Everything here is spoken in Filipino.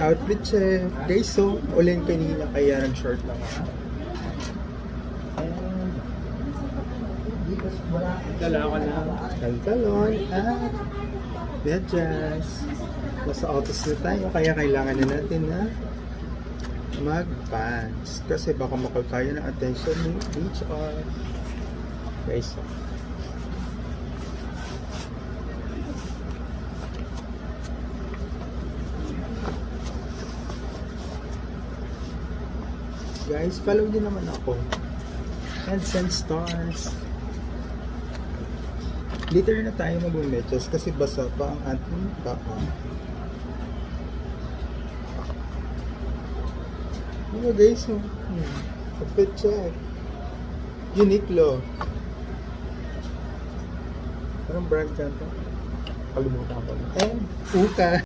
Outfit check. Guys, so, uling kanina kaya nag-short lang ako. Dala ako na. Pantalon at medyas. Nasa office na tayo, kaya kailangan na natin na mag-pants. Kasi baka makakaya ng attention ni HR. Guys, so. Guys, follow din naman ako. And send stars. Later na tayo mag-medyas kasi basa pa ang ating baka. Ano guys, outfit check. Uniqlo. Anong brand ka ito? Kalimutan ko. And Uka.